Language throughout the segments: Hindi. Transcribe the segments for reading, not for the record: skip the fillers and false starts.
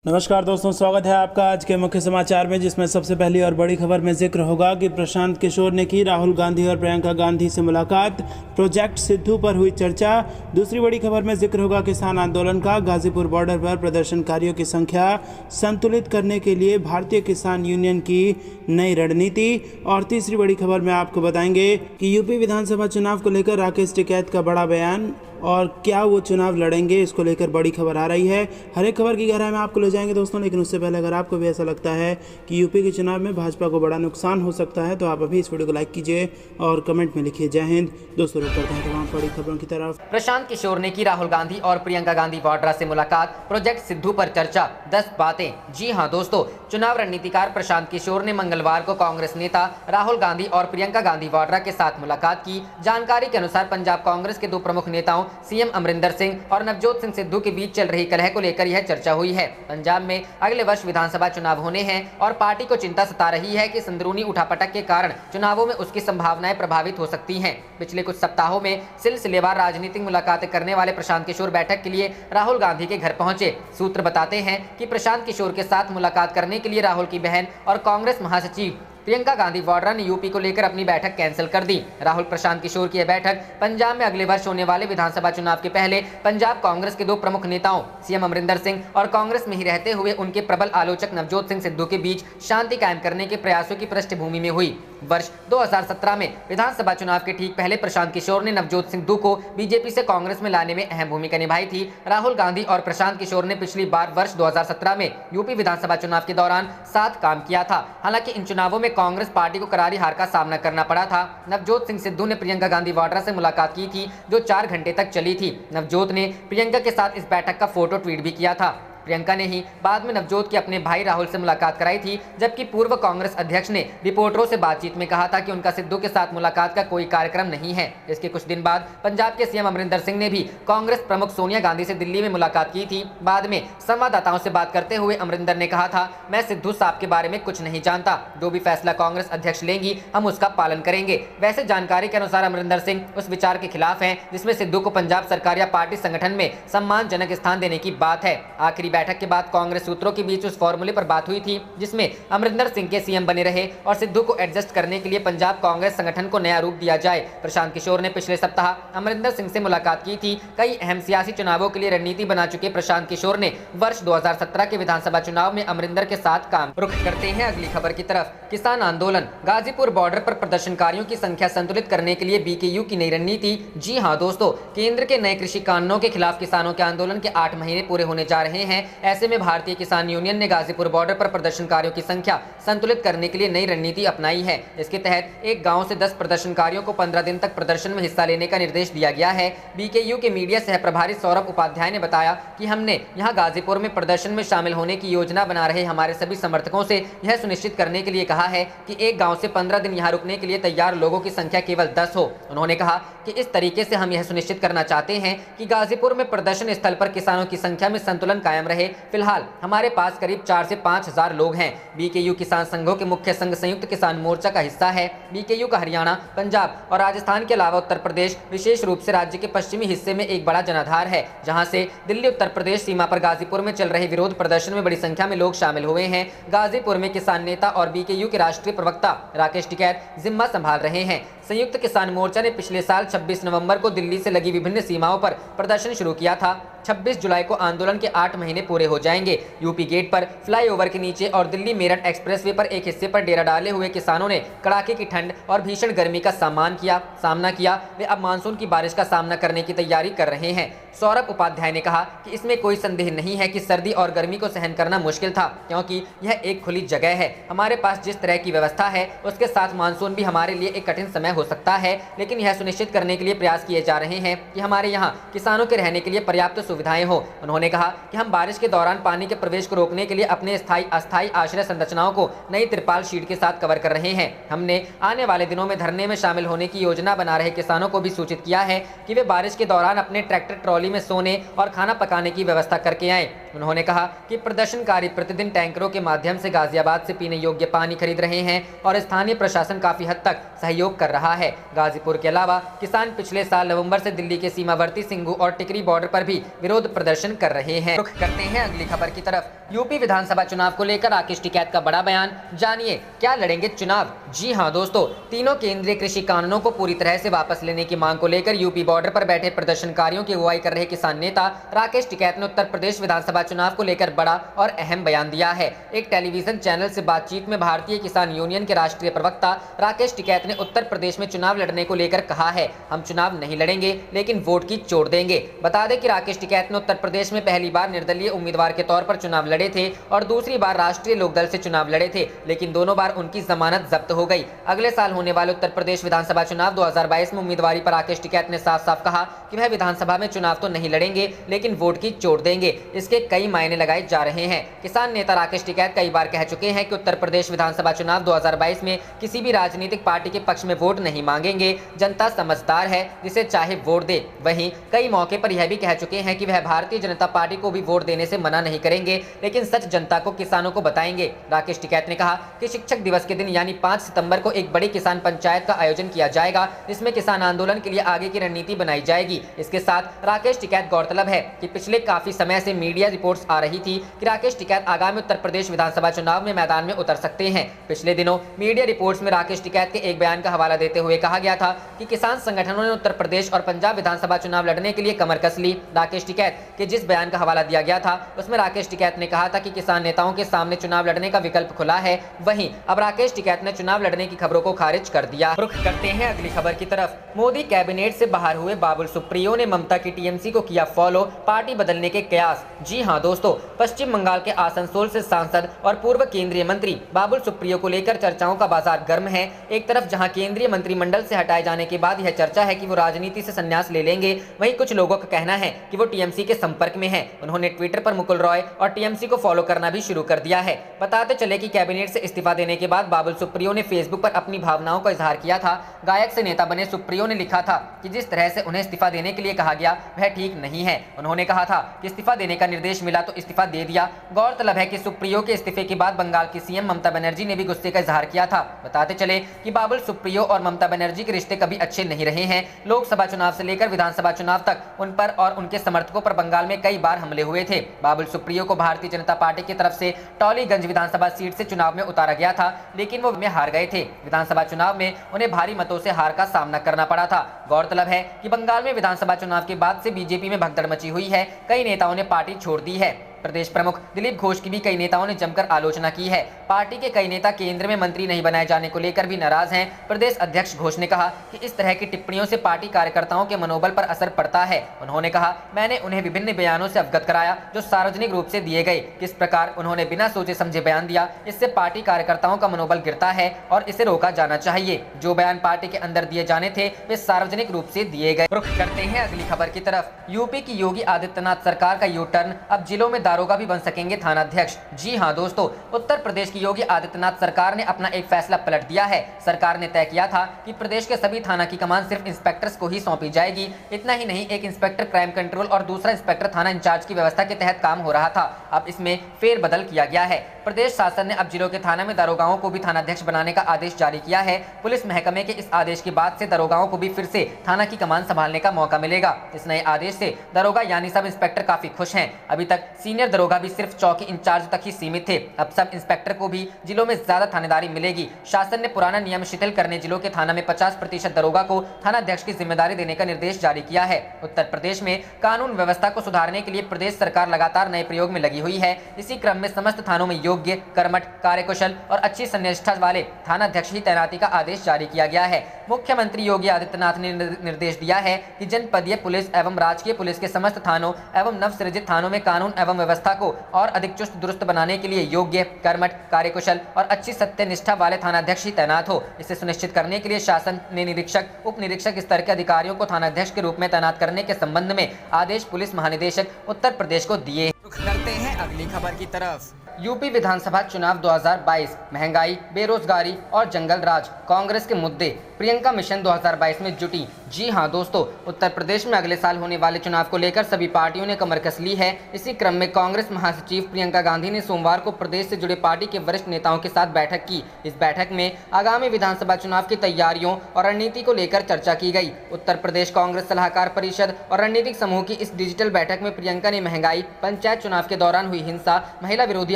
नमस्कार दोस्तों, स्वागत है आपका आज के मुख्य समाचार में, जिसमें सबसे पहली और बड़ी खबर में जिक्र होगा कि प्रशांत किशोर ने की राहुल गांधी और प्रियंका गांधी से मुलाकात, प्रोजेक्ट सिद्धू पर हुई चर्चा। दूसरी बड़ी खबर में जिक्र होगा किसान आंदोलन का, गाजीपुर बॉर्डर पर प्रदर्शनकारियों की संख्या संतुलित करने के लिए भारतीय किसान यूनियन की नई रणनीति। और तीसरी बड़ी खबर में आपको बताएंगे कि यूपी विधानसभा चुनाव को लेकर राकेश टिकैत का बड़ा बयान और क्या वो चुनाव लड़ेंगे, इसको लेकर बड़ी खबर आ रही है। हर एक खबर की गहराई में आपको ले जाएंगे दोस्तों, लेकिन उससे पहले अगर आपको भी ऐसा लगता है कि यूपी के चुनाव में भाजपा को बड़ा नुकसान हो सकता है, तो आप अभी इस वीडियो को लाइक कीजिए और कमेंट में लिखिए जय हिंद। दोस्तों रुक करते हैं तमाम बड़ी खबरों की तरफ। प्रशांत किशोर ने की राहुल गांधी और प्रियंका गांधी वाड्रा से मुलाकात, प्रोजेक्ट सिद्धू पर चर्चा, 10 बातें। जी हां दोस्तों, चुनाव रणनीतिकार प्रशांत किशोर ने मंगलवार को कांग्रेस नेता राहुल गांधी और प्रियंका गांधी वाड्रा के साथ मुलाकात की। जानकारी के अनुसार पंजाब कांग्रेस के दो प्रमुख नेताओं सीएम अमरिंदर सिंह और नवजोत सिंह सिद्धू के बीच चल रही कलह को लेकर यह चर्चा हुई है। पंजाब में अगले वर्ष विधानसभा चुनाव होने हैं और पार्टी को चिंता सता रही है कि अंदरूनी उठापटक के कारण चुनावों में उसकी संभावनाएं प्रभावित हो सकती हैं। पिछले कुछ सप्ताहों में सिलसिलेवार राजनीतिक मुलाकातें करने वाले प्रशांत किशोर बैठक के लिए राहुल गांधी के घर पहुंचे। सूत्र बताते हैं कि प्रशांत किशोर के साथ मुलाकात करने के लिए राहुल की बहन और कांग्रेस महासचिव प्रियंका गांधी वाड्रा ने यूपी को लेकर अपनी बैठक कैंसिल कर दी। राहुल प्रशांत किशोर की यह बैठक पंजाब में अगले वर्ष होने वाले विधानसभा चुनाव के पहले पंजाब कांग्रेस के दो प्रमुख नेताओं सीएम अमरिंदर सिंह और कांग्रेस में ही रहते हुए उनके प्रबल आलोचक नवजोत सिंह सिद्धू के बीच शांति कायम करने के प्रयासों की पृष्ठभूमि में हुई। वर्ष 2017 में विधानसभा चुनाव के ठीक पहले प्रशांत किशोर ने नवजोत सिद्धू को बीजेपी से कांग्रेस में लाने में अहम भूमिका निभाई थी। राहुल गांधी और प्रशांत किशोर ने पिछली बार वर्ष 2017 में यूपी विधानसभा चुनाव के दौरान साथ काम किया था। हालांकि इन चुनावों में कांग्रेस पार्टी को करारी हार का सामना करना पड़ा था। नवजोत सिंह सिद्धू ने प्रियंका गांधी वाड्रा से मुलाकात की थी, जो 4 घंटे तक चली थी। नवजोत ने प्रियंका के साथ इस बैठक का फोटो ट्वीट भी किया था। प्रियंका ने ही बाद में नवजोत के अपने भाई राहुल से मुलाकात कराई थी, जबकि पूर्व कांग्रेस अध्यक्ष ने रिपोर्टरों से बातचीत में कहा था कि उनका सिद्धू के साथ मुलाकात का कोई कार्यक्रम नहीं है। इसके कुछ दिन बाद पंजाब के सीएम अमरिंदर सिंह ने भी कांग्रेस प्रमुख सोनिया गांधी से दिल्ली में मुलाकात की थी। बाद में संवाददाताओं से बात करते हुए अमरिंदर ने कहा था, मैं सिद्धू साहब के बारे में कुछ नहीं जानता, जो भी फैसला कांग्रेस अध्यक्ष लेंगी हम उसका पालन करेंगे। वैसे जानकारी के अनुसार अमरिंदर सिंह उस विचार के खिलाफ हैं जिसमें सिद्धू को पंजाब सरकार या पार्टी संगठन में सम्मानजनक स्थान देने की बात है। आखिरी बैठक के बाद कांग्रेस सूत्रों के बीच उस फॉर्मूले पर बात हुई थी जिसमें अमरिंदर सिंह के सीएम बने रहे और सिद्धू को एडजस्ट करने के लिए पंजाब कांग्रेस संगठन को नया रूप दिया जाए। प्रशांत किशोर ने पिछले सप्ताह अमरिंदर सिंह से मुलाकात की थी। कई अहम सियासी चुनावों के लिए रणनीति बना चुके प्रशांत किशोर ने वर्ष 2017 के विधानसभा चुनाव में अमरिंदर के साथ काम। रुख करते हैं अगली खबर की तरफ। किसान आंदोलन, गाजीपुर बॉर्डर पर प्रदर्शनकारियों की संख्या संतुलित करने के लिए बीकेयू की नई रणनीति। जी हां दोस्तों, केंद्र के नए कृषि कानूनों के खिलाफ किसानों के आंदोलन के 8 महीने पूरे होने जा रहे हैं। ऐसे में भारतीय किसान यूनियन ने गाजीपुर बॉर्डर पर प्रदर्शनकारियों की संख्या संतुलित करने के लिए नई रणनीति अपनाई है। इसके तहत एक गांव से 10 प्रदर्शनकारियों को 15 दिन तक प्रदर्शन में हिस्सा लेने का निर्देश दिया गया है। बीकेयू के मीडिया सह प्रभारी सौरभ उपाध्याय ने बताया कि हमने यहां गाजीपुर में प्रदर्शन में शामिल होने की योजना बना रहे हमारे सभी समर्थकों से यह सुनिश्चित करने के लिए कहा है कि एक गाँव से 15 दिन यहाँ रुकने के लिए तैयार लोगों की संख्या केवल 10 हो। उन्होंने कहा कि इस तरीके से हम यह सुनिश्चित करना चाहते हैं कि गाजीपुर में प्रदर्शन स्थल पर किसानों की संख्या में संतुलन कायम रहे। फिलहाल हमारे पास करीब 4 से 5 हजार लोग हैं। बीकेयू किसान संघों के मुख्य संघ संयुक्त किसान मोर्चा का हिस्सा है। बीकेयू का हरियाणा, पंजाब और राजस्थान के अलावा उत्तर प्रदेश, विशेष रूप से राज्य के पश्चिमी हिस्से में एक बड़ा जनाधार है, जहां से दिल्ली उत्तर प्रदेश सीमा पर गाजीपुर में चल रहे विरोध प्रदर्शन में बड़ी संख्या में लोग शामिल हुए हैं। गाजीपुर में किसान नेता और बीकेयू के राष्ट्रीय प्रवक्ता राकेश टिकैत जिम्मा संभाल रहे हैं। संयुक्त किसान मोर्चा ने पिछले साल 26 नवंबर को दिल्ली से लगी विभिन्न सीमाओं पर प्रदर्शन शुरू किया था। 26 जुलाई को आंदोलन के 8 महीने पूरे हो जाएंगे। यूपी गेट पर, फ्लाईओवर के नीचे और दिल्ली मेरठ एक्सप्रेसवे पर एक हिस्से पर डेरा डाले हुए किसानों ने कड़ाके की ठंड और भीषण गर्मी का सामना किया। वे अब मानसून की बारिश का सामना करने की तैयारी कर रहे हैं। सौरभ उपाध्याय ने कहा कि इसमें कोई संदेह नहीं है कि सर्दी और गर्मी को सहन करना मुश्किल था, क्योंकि यह एक खुली जगह है। हमारे पास जिस तरह की व्यवस्था है उसके साथ मानसून भी हमारे लिए एक कठिन समय हो सकता है, लेकिन यह सुनिश्चित करने के लिए प्रयास किए जा रहे हैं कि हमारे यहाँ किसानों के रहने के लिए पर्याप्त सुविधाएं हो। उन्होंने कहा कि हम बारिश के दौरान पानी के प्रवेश को रोकने के लिए अपने अस्थायी आश्रय संरचनाओं को नई तिरपाल शीट के साथ कवर कर रहे हैं। हमने आने वाले दिनों में धरने में शामिल होने की योजना बना रहे किसानों को भी सूचित किया है कि वे बारिश के दौरान अपने ट्रैक्टर ट्रॉली में सोने और खाना पकाने की व्यवस्था करके आए। उन्होंने कहा कि प्रदर्शनकारी प्रतिदिन टैंकरों के माध्यम से गाजियाबाद से पीने योग्य पानी खरीद रहे हैं और स्थानीय प्रशासन काफी हद तक सहयोग कर रहा है। गाजीपुर के अलावा किसान पिछले साल नवंबर से दिल्ली के सीमावर्ती सिंघू और टिकरी बॉर्डर पर भी विरोध प्रदर्शन कर रहे हैं। रुख करते हैं अगली खबर की तरफ। यूपी विधानसभा चुनाव को लेकर राकेश टिकैत का बड़ा बयान, जानिए क्या लड़ेंगे चुनाव। जी हां दोस्तों, तीनों केंद्रीय कृषि कानूनों को पूरी तरह से वापस लेने की मांग को लेकर यूपी बॉर्डर पर बैठे प्रदर्शनकारियों की अगुवाई कर रहे किसान नेता राकेश टिकैत ने उत्तर प्रदेश विधानसभा चुनाव को लेकर बड़ा और अहम बयान दिया है। एक टेलीविजन चैनल से बातचीत में भारतीय किसान यूनियन के राष्ट्रीय प्रवक्ता राकेश टिकैत ने उत्तर प्रदेश में चुनाव लड़ने को लेकर कहा है, हम चुनाव नहीं लड़ेंगे लेकिन वोट की चोट देंगे। बता दें कि राकेश टिकैत ने उत्तर प्रदेश में पहली बार निर्दलीय उम्मीदवार के तौर पर चुनाव लड़े थे और दूसरी बार राष्ट्रीय लोकदल से चुनाव लड़े थे, लेकिन दोनों बार उनकी जमानत जब्त हो गई। अगले साल होने वाले उत्तर प्रदेश विधानसभा चुनाव 2022 में उम्मीदवारी पर राकेश टिकैत ने साफ साफ कहा कि वह विधानसभा में चुनाव तो नहीं लड़ेंगे लेकिन वोट की चोट देंगे। इसके कई मायने लगाए जा रहे हैं। किसान नेता राकेश टिकैत कई बार कह चुके हैं कि उत्तर प्रदेश विधानसभा चुनाव 2022 में किसी भी राजनीतिक पार्टी के पक्ष में वोट नहीं मांगेंगे। जनता समझदार है, जिसे चाहे वोट दे। वहीं कई मौके पर यह भी कह चुके हैं कि वह भारतीय जनता पार्टी को भी वोट देने से मना नहीं करेंगे, लेकिन सच जनता को, किसानों को बताएंगे। राकेश टिकैत ने कहा कि शिक्षक दिवस के दिन यानी 5 सितंबर को एक बड़ी किसान पंचायत का आयोजन किया जाएगा, जिसमें किसान आंदोलन के लिए आगे की रणनीति बनाई जाएगी। इसके साथ राकेश टिकैत गौरतलब है कि पिछले काफी समय से मीडिया रिपोर्ट्स आ रही थी कि राकेश टिकैत आगामी उत्तर प्रदेश विधानसभा चुनाव में मैदान में उतर सकते हैं। पिछले दिनों मीडिया रिपोर्ट्स में राकेश टिकैत के एक बयान का हवाला देते हुए कहा गया था कि किसान संगठनों ने उत्तर प्रदेश और पंजाब विधानसभा चुनाव लड़ने के लिए कमर कस ली। राकेश टिकैत के जिस बयान का हवाला दिया गया था उसमें राकेश टिकैत ने कहा था कि किसान नेताओं के सामने चुनाव लड़ने का विकल्प खुला है। वहीं अब राकेश टिकैत ने चुनाव लड़ने की खबरों को खारिज कर दिया। रुख करते हैं अगली खबर की तरफ। मोदी कैबिनेट से बाहर हुए बाबुल सुप्रियो ने ममता की टीएमसी को किया फॉलो, पार्टी बदलने के कयास। जी हां दोस्तों, पश्चिम बंगाल के आसनसोल से सांसद और पूर्व केंद्रीय मंत्री बाबुल सुप्रियो को लेकर चर्चाओं का बाजार गर्म है। एक तरफ जहां केंद्रीय मंत्रिमंडल से हटाए जाने के बाद यह चर्चा है कि वो राजनीति से संन्यास ले लेंगे, वहीं कुछ लोगों का कहना है कि वो टीएमसी के संपर्क में हैं। उन्होंने ट्विटर पर मुकुल रॉय और टीएमसी को फॉलो करना भी शुरू कर दिया है। बताते चले कि कैबिनेट से इस्तीफा देने के बाद बाबुल सुप्रियो ने फेसबुक पर अपनी भावनाओं का इजहार किया था। गायक से नेता बने सुप्रियो ने लिखा था कि जिस तरह से उन्हें इस्तीफा देने के लिए कहा गया वह ठीक नहीं है। उन्होंने कहा था कि इस्तीफा देने का निर्देश मिला तो इस्तीफा दे दिया। गौरतलब है कि सुप्रियो के इस्तीफे के बाद बंगाल की सीएम ममता बनर्जी ने भी गुस्से का इजहार किया था। बताते चले कि बाबुल सुप्रियो और ममता बनर्जी के रिश्ते कभी अच्छे नहीं रहे हैं। लोकसभा चुनाव से लेकर विधानसभा चुनाव तक उन पर और उनके समर्थकों पर बंगाल में कई बार हमले हुए थे। बाबुल सुप्रियो को भारतीय जनता पार्टी की तरफ से टॉलीगंज विधानसभा सीट से चुनाव में उतारा गया था, लेकिन वो में हार गए थे। विधानसभा चुनाव में उन्हें भारी मतों से हार का सामना करना पड़ा था। गौरतलब है कि बंगाल में विधानसभा चुनाव के बाद से बीजेपी में भगदड़ मची हुई है। कई नेताओं ने पार्टी छोड़ दी है। प्रदेश प्रमुख दिलीप घोष की भी कई नेताओं ने जमकर आलोचना की है। पार्टी के कई नेता केंद्र में मंत्री नहीं बनाए जाने को लेकर भी नाराज हैं। प्रदेश अध्यक्ष घोष ने कहा कि इस तरह की टिप्पणियों से पार्टी कार्यकर्ताओं के मनोबल पर असर पड़ता है। उन्होंने कहा, मैंने उन्हें विभिन्न बयानों से अवगत कराया जो सार्वजनिक रूप से दिए गए। किस प्रकार उन्होंने बिना सोचे समझे बयान दिया, इससे पार्टी कार्यकर्ताओं का मनोबल गिरता है और इसे रोका जाना चाहिए। जो बयान पार्टी के अंदर दिए जाने थे वे सार्वजनिक रूप से दिए गए। रुख करते हैं अगली खबर की तरफ। यूपी की योगी आदित्यनाथ सरकार का यू टर्न, अब जिलों में दारोगा भी बन सकेंगे थानाध्यक्ष। जी हां दोस्तों, उत्तर प्रदेश की योगी आदित्यनाथ सरकार ने अपना एक फैसला पलट दिया है। सरकार ने तय किया था कि प्रदेश के सभी थाना की कमान सिर्फ इंस्पेक्टर्स को ही सौंपी जाएगी। इतना ही नहीं, एक इंस्पेक्टर क्राइम कंट्रोल और दूसरा इंस्पेक्टर थाना इंचार्ज की व्यवस्था के तहत काम हो रहा था। अब इसमें फेरबदल किया गया है। प्रदेश शासन ने अब जिलों के थाना में दारोगाओं को भी थानाध्यक्ष बनाने का आदेश जारी किया है। पुलिस महकमे के इस आदेश के बाद से दारोगाओं को भी फिर से थाना की कमान संभालने का मौका मिलेगा। इस नए आदेश से दारोगा यानी सब इंस्पेक्टर काफी खुश हैं। अभी तक सीनियर दारोगा भी सिर्फ चौकी इंचार्ज तक ही सीमित थे। अब सब इंस्पेक्टर को भी जिलों में ज्यादा थानेदारी मिलेगी। शासन ने पुराना नियम शिथिल करने जिलों के थाना में 50% दारोगा को थानाध्यक्ष की जिम्मेदारी देने का निर्देश जारी किया है। उत्तर प्रदेश में कानून व्यवस्था को सुधारने के लिए प्रदेश सरकार लगातार नए प्रयोग में लगी हुई है। इसी क्रम में समस्त थानों में योग्य, कर्मठ, कार्यकुशल और अच्छी संनिष्ठा वाले थानाध्यक्ष ही तैनाती का आदेश जारी किया गया है। मुख्यमंत्री योगी आदित्यनाथ ने निर्देश दिया है कि जनपदीय पुलिस एवं राजकीय पुलिस के समस्त थानों एवं नवसृजित थानों में कानून एवं व्यवस्था को और अधिक चुस्त दुरुस्त बनाने के लिए योग्य, कर्मठ, कार्यकुशल और अच्छी सत्यनिष्ठा वाले थानाध्यक्ष ही तैनात हो। इसे सुनिश्चित करने के लिए शासन ने निरीक्षक, उप निरीक्षक स्तर के अधिकारियों को थानाध्यक्ष के रूप में तैनात करने के संबंध में आदेश पुलिस महानिदेशक उत्तर प्रदेश को दिए। करते हैं अगली खबर की तरफ। यूपी विधानसभा चुनाव 2022, महंगाई, बेरोजगारी और जंगल राज कांग्रेस के मुद्दे। प्रियंका मिशन 2022 में जुटी। जी हां दोस्तों, उत्तर प्रदेश में अगले साल होने वाले चुनाव को लेकर सभी पार्टियों ने कमर कस ली है। इसी क्रम में कांग्रेस महासचिव प्रियंका गांधी ने सोमवार को प्रदेश से जुड़े पार्टी के वरिष्ठ नेताओं के साथ बैठक की। इस बैठक में आगामी विधानसभा चुनाव की तैयारियों और रणनीति को लेकर चर्चा की गई। उत्तर प्रदेश कांग्रेस सलाहकार परिषद और रणनीतिक समूह की इस डिजिटल बैठक में प्रियंका ने महंगाई, पंचायत चुनाव के दौरान हुई हिंसा, महिला विरोधी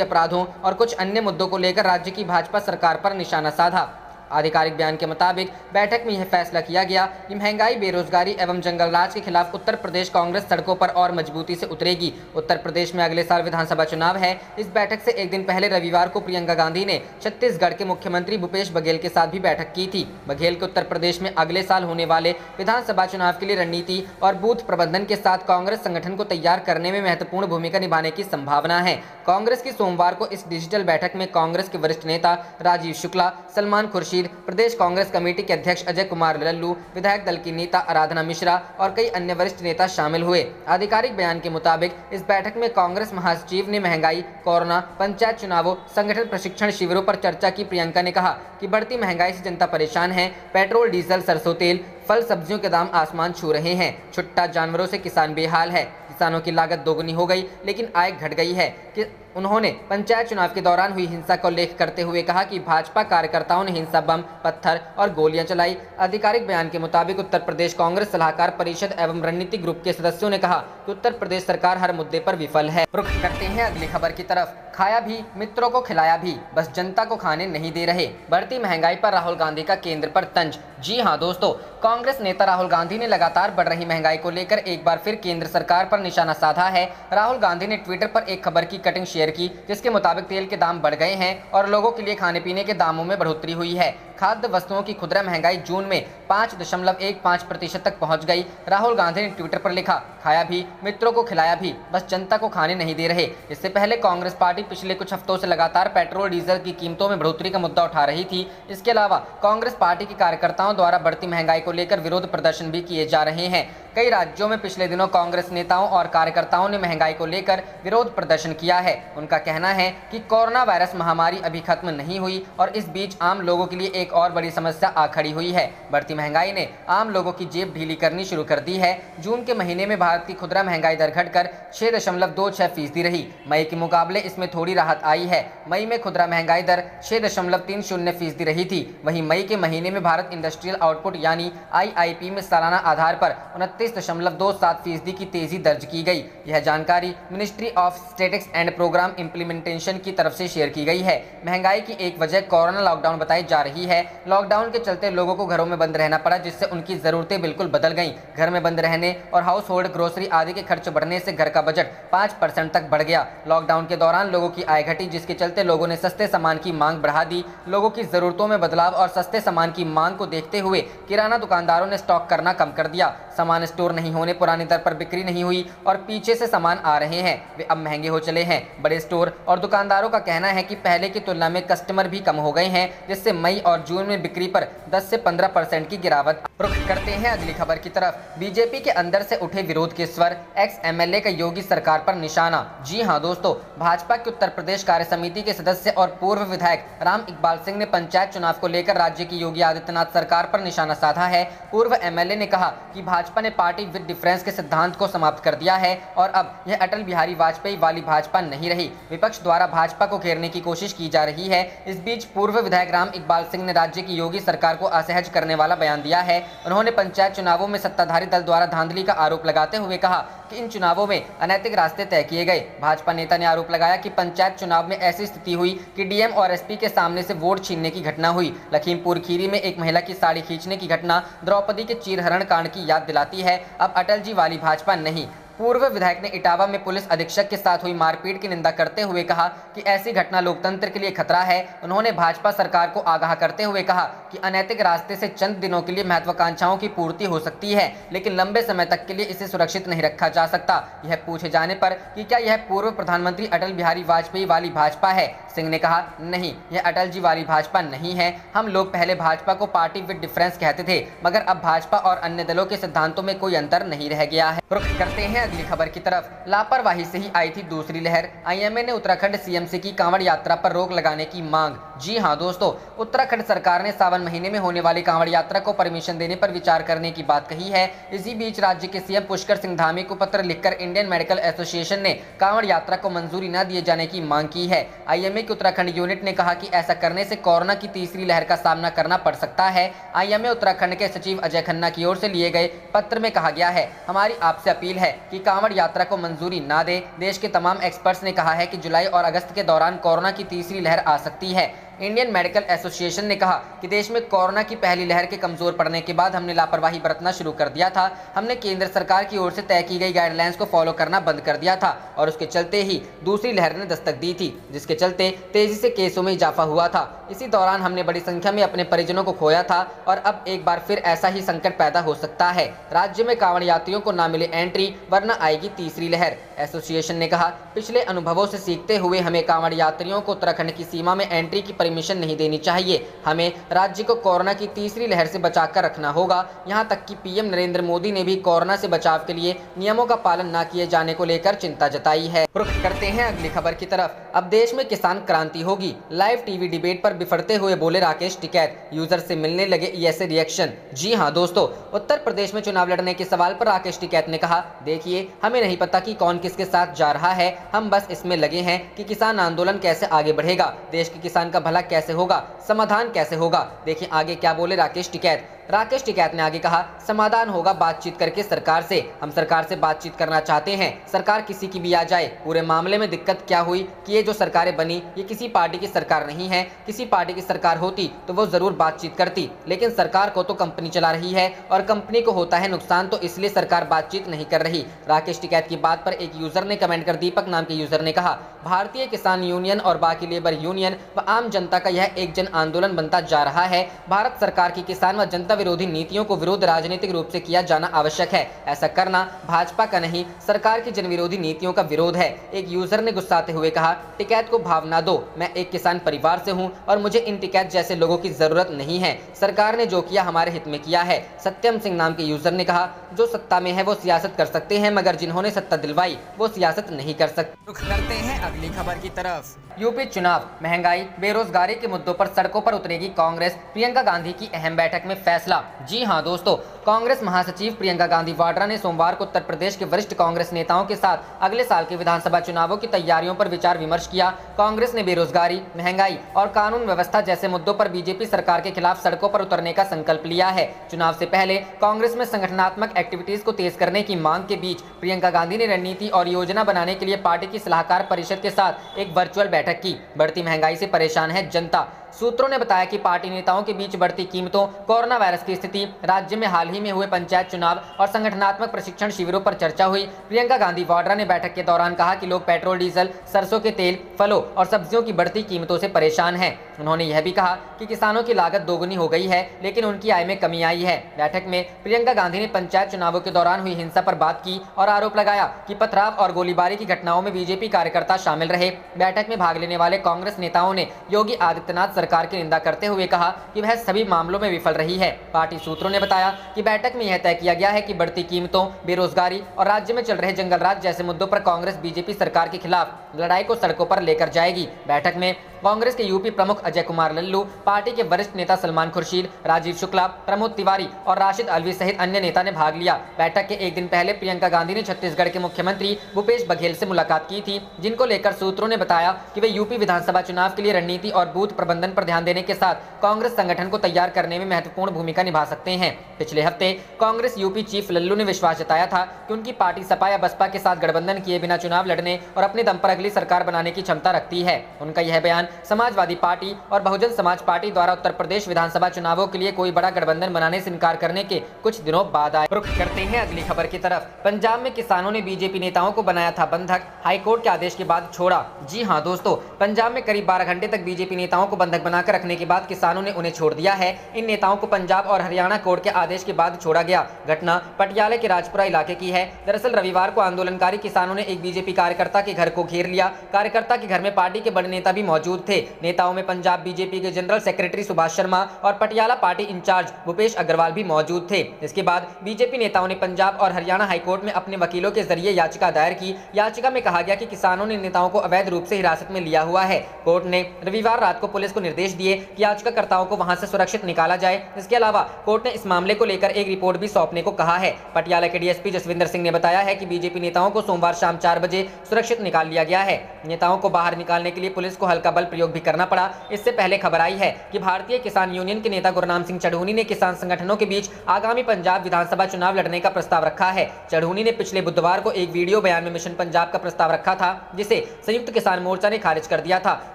अपराधों और कुछ अन्य मुद्दों को लेकर राज्य की भाजपा सरकार पर निशाना साधा। आधिकारिक बयान के मुताबिक बैठक में यह फैसला किया गया कि महंगाई, बेरोजगारी एवं जंगलराज के खिलाफ उत्तर प्रदेश कांग्रेस सड़कों पर और मजबूती से उतरेगी। उत्तर प्रदेश में अगले साल विधानसभा चुनाव है। इस बैठक से एक दिन पहले रविवार को प्रियंका गांधी ने छत्तीसगढ़ के मुख्यमंत्री भूपेश बघेल के साथ भी बैठक की थी। बघेल के उत्तर प्रदेश में अगले साल होने वाले विधानसभा चुनाव के लिए रणनीति और बूथ प्रबंधन के साथ कांग्रेस संगठन को तैयार करने में महत्वपूर्ण भूमिका निभाने की संभावना है। कांग्रेस की सोमवार को इस डिजिटल बैठक में कांग्रेस के वरिष्ठ नेता राजीव शुक्ला, सलमान खुर्शीद, प्रदेश कांग्रेस कमेटी के अध्यक्ष अजय कुमार लल्लू, विधायक दल की नेता आराधना मिश्रा और कई अन्य वरिष्ठ नेता शामिल हुए। आधिकारिक बयान के मुताबिक इस बैठक में कांग्रेस महासचिव ने महंगाई, कोरोना, पंचायत चुनावों, संगठन प्रशिक्षण शिविरों पर चर्चा की। प्रियंका ने कहा कि बढ़ती महंगाई से जनता परेशान है। पेट्रोल, डीजल, सरसों तेल, फल सब्जियों के दाम आसमान छू रहे हैं। छुट्टा जानवरों से किसान बेहाल है। किसानों की लागत दोगुनी हो गई लेकिन आय घट गई है। कि उन्होंने पंचायत चुनाव के दौरान हुई हिंसा का उल्लेख करते हुए कहा कि भाजपा कार्यकर्ताओं ने हिंसा, बम, पत्थर और गोलियां चलाई। आधिकारिक बयान के मुताबिक उत्तर प्रदेश कांग्रेस सलाहकार परिषद एवं रणनीति ग्रुप के सदस्यों ने कहा कि उत्तर प्रदेश सरकार हर मुद्दे पर विफल है। रुख करते हैं अगली खबर की तरफ। खाया भी, मित्रों को खिलाया भी, बस जनता को खाने नहीं दे रहे। बढ़ती महंगाई पर राहुल गांधी का केंद्र पर तंज। जी हां दोस्तों, कांग्रेस नेता राहुल गांधी ने लगातार बढ़ रही महंगाई को लेकर एक बार फिर केंद्र सरकार पर निशाना साधा है। राहुल गांधी ने ट्विटर पर एक खबर की कटिंग शेयर की जिसके मुताबिक तेल के दाम बढ़ गए हैं और लोगों के लिए खाने पीने के दामों में बढ़ोतरी हुई है। खाद्य वस्तुओं की खुदरा महंगाई जून में 5.15% तक पहुंच गई। राहुल गांधी ने ट्विटर पर लिखा, खाया भी, मित्रों को खिलाया भी, बस जनता को खाने नहीं दे रहे। इससे पहले कांग्रेस पार्टी पिछले कुछ हफ्तों से लगातार पेट्रोल, डीजल की कीमतों में बढ़ोतरी का मुद्दा उठा रही थी। इसके अलावा कांग्रेस पार्टी के कार्यकर्ताओं द्वारा बढ़ती महंगाई को लेकर विरोध प्रदर्शन भी किए जा रहे हैं। कई राज्यों में पिछले दिनों कांग्रेस नेताओं और कार्यकर्ताओं ने महंगाई को लेकर विरोध प्रदर्शन किया है। उनका कहना है कि कोरोना वायरस महामारी अभी खत्म नहीं हुई और इस बीच आम लोगों के लिए एक और बड़ी समस्या आ खड़ी हुई है। बढ़ती महंगाई ने आम लोगों की जेब ढीली करनी शुरू कर दी है। जून के महीने में भारत की खुदरा महंगाई दर घटकर 6.26% रही। मई के मुकाबले इसमें थोड़ी राहत आई है। मई में खुदरा महंगाई दर 6.30% रही थी। वहीं मई के महीने में भारत इंडस्ट्रियल आउटपुट यानी IIP में सालाना आधार पर 29.27% की तेजी दर्ज की गई। यह जानकारी ministry of statistics and programme implementation की तरफ से शेयर की गई है। महंगाई की एक वजह कोरोना लॉकडाउन बताई जा रही है। लॉकडाउन के चलते लोगों को घरों में बंद रहना पड़ा जिससे उनकी जरूरतें बिल्कुल बदल गईं। घर में बंद रहने और हाउस होल्ड ग्रोसरी आदि के खर्च बढ़ने से घर का बजट 5% तक बढ़ गया। लॉकडाउन के दौरान लोगों की आय घटी जिसके चलते लोगों ने सस्ते सामान की मांग बढ़ा दी। लोगों की जरूरतों में बदलाव और सस्ते सामान की मांग को देखते हुए किराना दुकानदारों ने स्टॉक करना कम कर दिया। सामान स्टोर नहीं होने, पुरानी दर पर बिक्री नहीं हुई और पीछे से सामान आ रहे हैं वे अब महंगे हो चले हैं। बड़े स्टोर और दुकानदारों का कहना है कि पहले की तुलना में कस्टमर भी कम हो गए हैं जिससे मई और जून में बिक्री पर 10 से 15% की गिरावट। रुख करते हैं अगली खबर की तरफ। बीजेपी के अंदर से उठे विरोध के स्वर, एक्स MLA का योगी सरकार पर निशाना। जी हां दोस्तों, भाजपा के उत्तर प्रदेश कार्य समिति के सदस्य और पूर्व विधायक राम इकबाल सिंह ने पंचायत चुनाव को लेकर राज्य की योगी आदित्यनाथ सरकार पर निशाना साधा है। पूर्व MLA ने कहा कि भाजपा ने पार्टी विद डिफरेंस के सिद्धांत को समाप्त कर दिया है और अब यह अटल बिहारी वाजपेयी वाली भाजपा नहीं रही। विपक्ष द्वारा भाजपा को घेरने की कोशिश की जा रही है। इस बीच पूर्व विधायक राम इकबाल सिंह ने राज्य की योगी सरकार को असहज करने वाला बयान दिया है। उन्होंने पंचायत चुनावों में सत्ताधारी दल द्वारा धांधली का आरोप लगाते हुए कहा कि इन चुनावों में अनैतिक रास्ते तय किए गए। भाजपा नेता ने आरोप लगाया कि पंचायत चुनाव में ऐसी स्थिति हुई कि DM और SP के सामने से वोट छीनने की घटना हुई। लखीमपुर खीरी में एक महिला की साड़ी खींचने की घटना द्रौपदी के चीरहरण कांड की याद दिलाती है। अब अटल जी वाली भाजपा नहीं। पूर्व विधायक ने इटावा में पुलिस अधीक्षक के साथ हुई मारपीट की निंदा करते हुए कहा कि ऐसी घटना लोकतंत्र के लिए खतरा है। उन्होंने भाजपा सरकार को आगाह करते हुए कहा कि अनैतिक रास्ते से चंद दिनों के लिए महत्वाकांक्षाओं की पूर्ति हो सकती है लेकिन लंबे समय तक के लिए इसे सुरक्षित नहीं रखा जा सकता। यह पूछे जाने पर कि क्या यह पूर्व प्रधानमंत्री अटल बिहारी वाजपेयी वाली भाजपा है, सिंह ने कहा, नहीं, यह अटल जी वाली भाजपा नहीं है। हम लोग पहले भाजपा को पार्टी विद डिफरेंस कहते थे मगर अब भाजपा और अन्य दलों के सिद्धांतों में कोई अंतर नहीं रह गया है। रुख करते हैं अगली खबर की तरफ। लापरवाही से ही आई थी दूसरी लहर, आईएमए ने उत्तराखंड सीएमसी की कांवड़ यात्रा पर रोक लगाने की मांग। जी हां दोस्तों, उत्तराखंड सरकार ने सावन महीने में होने वाली कांवड़ यात्रा को परमिशन देने पर विचार करने की बात कही है। इसी बीच राज्य के सीएम पुष्कर सिंह धामी को पत्र लिखकर इंडियन मेडिकल एसोसिएशन ने कांवड़ यात्रा को मंजूरी न दिए जाने की मांग की है। आईएमए की उत्तराखंड यूनिट ने कहा कि ऐसा करने से कोरोना की तीसरी लहर का सामना करना पड़ सकता है। आईएमए उत्तराखंड के सचिव अजय खन्ना की ओर से लिए गए पत्र में कहा गया है, हमारी आपसे अपील है कि कांवड़ यात्रा को मंजूरी ना दे। देश के तमाम एक्सपर्ट्स ने कहा है कि जुलाई और अगस्त के दौरान कोरोना की तीसरी लहर आ सकती है। इंडियन मेडिकल एसोसिएशन ने कहा कि देश में कोरोना की पहली लहर के कमजोर पड़ने के बाद हमने लापरवाही बरतना शुरू कर दिया था। हमने केंद्र सरकार की ओर से तय की गई गाइडलाइंस को फॉलो करना बंद कर दिया था और उसके चलते ही दूसरी लहर ने दस्तक दी थी, जिसके चलते तेजी से केसों में इजाफा हुआ था। इसी दौरान हमने बड़ी संख्या में अपने परिजनों को खोया था और अब एक बार फिर ऐसा ही संकट पैदा हो सकता है। राज्य में कांवड़ यात्रियों को ना मिले एंट्री, वरना आएगी तीसरी लहर। एसोसिएशन ने कहा, पिछले अनुभवों से सीखते हुए हमें कांवड़ यात्रियों को उत्तराखंड की सीमा में एंट्री की परमिशन नहीं देनी चाहिए। हमें राज्य को कोरोना की तीसरी लहर से बचाकर रखना होगा। यहाँ तक कि पीएम नरेंद्र मोदी ने भी कोरोना से बचाव के लिए नियमों का पालन न किए जाने को लेकर चिंता जताई है। रुख करते हैं अगली खबर की तरफ। अब देश में किसान क्रांति होगी, लाइव टीवी डिबेट पर बिफरते हुए बोले राकेश टिकैत। यूजर से मिलने लगे ऐसे रिएक्शन। जी हाँ दोस्तों, उत्तर प्रदेश में चुनाव लड़ने के सवाल पर राकेश टिकैत ने कहा, देखिए हमें नहीं पता कि कौन किसके साथ जा रहा है, हम बस इसमें लगे हैं कि किसान आंदोलन कैसे आगे बढ़ेगा, देश के किसान का भला कैसे होगा, समाधान कैसे होगा। देखिए आगे क्या बोले राकेश टिकैत। राकेश टिकैत ने आगे कहा, समाधान होगा बातचीत करके सरकार से। हम सरकार से बातचीत करना चाहते हैं, सरकार किसी की भी आ जाए। पूरे मामले में दिक्कत क्या हुई कि ये जो सरकारें बनी ये किसी पार्टी की सरकार नहीं है। किसी पार्टी की सरकार होती तो वो जरूर बातचीत करती, लेकिन सरकार को तो कंपनी चला रही है और कंपनी को होता है नुकसान, तो इसलिए सरकार बातचीत नहीं कर रही। राकेश टिकैत की बात पर एक यूजर ने कमेंट कर, दीपक नाम के यूजर ने कहा, भारतीय किसान यूनियन और बाकी लेबर यूनियन व आम जनता का यह एक जन आंदोलन बनता जा रहा है। भारत सरकार की किसान व जनता विरोधी नीतियों को विरोध राजनीतिक रूप से किया जाना आवश्यक है। ऐसा करना भाजपा का नहीं, सरकार की जन विरोधी नीतियों का विरोध है। एक यूजर ने गुस्साते हुए कहा, टिकैत को भाव ना दो, मैं एक किसान परिवार से हूं और मुझे इन टिकैत जैसे लोगों की जरूरत नहीं है। सरकार ने जो किया हमारे हित में किया है। सत्यम सिंह नाम के यूजर ने कहा, जो सत्ता में है वो सियासत कर सकते हैं, मगर जिन्होंने सत्ता दिलवाई वो सियासत नहीं कर सकते। रुख करते हैं अगली खबर की तरफ। यूपी चुनाव, महंगाई, बेरोजगारी के मुद्दों पर सड़कों पर उतरेगी कांग्रेस, प्रियंका गांधी की अहम बैठक में फैसला। जी हां दोस्तों, कांग्रेस महासचिव प्रियंका गांधी वाड्रा ने सोमवार को उत्तर प्रदेश के वरिष्ठ कांग्रेस नेताओं के साथ अगले साल के विधानसभा चुनावों की तैयारियों पर विचार विमर्श किया। कांग्रेस ने बेरोजगारी, महंगाई और कानून व्यवस्था जैसे मुद्दों पर बीजेपी सरकार के खिलाफ सड़कों पर उतरने का संकल्प लिया है। चुनाव से पहले कांग्रेस में संगठनात्मक एक्टिविटीज को तेज करने की मांग के बीच प्रियंका गांधी ने रणनीति और योजना बनाने के लिए पार्टी की सलाहकार परिषद के साथ एक वर्चुअल बैठक की। बढ़ती महंगाई से परेशान है जनता। सूत्रों ने बताया कि पार्टी नेताओं के बीच बढ़ती कीमतों, कोरोना वायरस की स्थिति, राज्य में हाल ही में हुए पंचायत चुनाव और संगठनात्मक प्रशिक्षण शिविरों पर चर्चा हुई। प्रियंका गांधी वाड्रा ने बैठक के दौरान कहा कि लोग पेट्रोल, डीजल, सरसों के तेल, फलों और सब्जियों की बढ़ती कीमतों से परेशान हैं। उन्होंने यह भी कहा कि किसानों की लागत दोगुनी हो गई है, लेकिन उनकी आय में कमी आई है। बैठक में प्रियंका गांधी ने पंचायत चुनावों के दौरान हुई हिंसा पर बात की और आरोप लगाया कि पथराव और गोलीबारी की घटनाओं में बीजेपी कार्यकर्ता शामिल रहे। बैठक में भाग लेने वाले कांग्रेस नेताओं ने योगी आदित्यनाथ सरकार की निंदा करते हुए कहा कि वह सभी मामलों में विफल रही है। पार्टी सूत्रों ने बताया कि बैठक में यह तय किया गया है कि बढ़ती कीमतों, बेरोजगारी और राज्य में चल रहे जंगल राज जैसे मुद्दों पर कांग्रेस बीजेपी सरकार के खिलाफ लड़ाई को सड़कों पर लेकर जाएगी। बैठक में कांग्रेस के यूपी प्रमुख अजय कुमार लल्लू, पार्टी के वरिष्ठ नेता सलमान खुर्शीद, राजीव शुक्ला, प्रमोद तिवारी और राशिद अलवी सहित अन्य नेता ने भाग लिया। बैठक के एक दिन पहले प्रियंका गांधी ने छत्तीसगढ़ के मुख्यमंत्री भूपेश बघेल से मुलाकात की थी, जिनको लेकर सूत्रों ने बताया कि वे यूपी विधानसभा चुनाव के लिए रणनीति और बूथ प्रबंधन पर ध्यान देने के साथ कांग्रेस संगठन को तैयार करने में महत्वपूर्ण भूमिका निभा सकते हैं। पिछले हफ्ते कांग्रेस यूपी चीफ लल्लू ने विश्वास जताया था कि उनकी पार्टी सपा या बसपा के साथ गठबंधन किए बिना चुनाव लड़ने और अपने दम पर अगली सरकार बनाने की क्षमता रखती है। उनका यह बयान समाजवादी पार्टी और बहुजन समाज पार्टी द्वारा उत्तर प्रदेश विधानसभा चुनावों के लिए कोई बड़ा गठबंधन बनाने से इनकार करने के कुछ दिनों बाद आए। रुख करते हैं अगली खबर की तरफ। पंजाब में किसानों ने बीजेपी नेताओं को बनाया था बंधक, हाईकोर्ट के आदेश के बाद छोड़ा। जी हां दोस्तों, पंजाब में करीब 12 घंटे तक बीजेपी नेताओं को बंधक बनाकर रखने के बाद किसानों ने उन्हें छोड़ दिया है। इन नेताओं को पंजाब और हरियाणा कोर्ट के आदेश के बाद छोड़ा गया। घटना पटियाला के राजपुरा इलाके की है। दरअसल रविवार को आंदोलनकारी किसानों ने एक बीजेपी कार्यकर्ता के घर को घेर लिया। कार्यकर्ता के घर में पार्टी के बड़े नेता भी मौजूद मौजूद थे। नेताओं में पंजाब बीजेपी के जनरल सेक्रेटरी सुभाष शर्मा और पटियाला पार्टी इंचार्ज भूपेश अग्रवाल भी मौजूद थे। इसके बाद बीजेपी नेताओं ने पंजाब और हरियाणा हाईकोर्ट में अपने वकीलों के जरिए याचिका दायर की। याचिका में कहा गया कि किसानों ने नेताओं को अवैध रूप से हिरासत में लिया हुआ है। कोर्ट ने रविवार रात को पुलिस को निर्देश दिए कि याचिकाकर्ताओं को वहां से सुरक्षित निकाला जाए। इसके अलावा कोर्ट ने इस मामले को लेकर एक रिपोर्ट भी सौंपने को कहा है। पटियाला के डीएसपी जसविंदर सिंह ने बताया है कि बीजेपी नेताओं को सोमवार शाम 4 बजे सुरक्षित निकाल लिया गया है। नेताओं को बाहर निकालने के लिए पुलिस को हल्का बल प्रयोग भी करना पड़ा। इससे पहले खबर आई है कि भारतीय किसान यूनियन के नेता गुरनाम सिंह चढ़ूनी ने किसान संगठनों के बीच आगामी पंजाब विधानसभा चुनाव लड़ने का प्रस्ताव रखा है। चढ़ूनी ने पिछले बुधवार को एक वीडियो बयान में मिशन पंजाब का प्रस्ताव रखा था, जिसे संयुक्त किसान मोर्चा ने खारिज कर दिया था।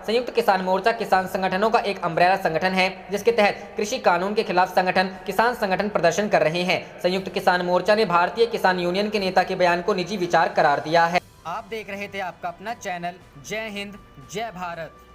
संयुक्त किसान मोर्चा किसान संगठनों का एक अम्ब्रेला संगठन है, जिसके तहत कृषि कानून के खिलाफ संगठन किसान संगठन प्रदर्शन कर रहे हैं। संयुक्त किसान मोर्चा ने भारतीय किसान यूनियन के नेता के बयान को निजी विचार करार दिया है। आप देख रहे थे आपका अपना चैनल जय हिंद जय भारत।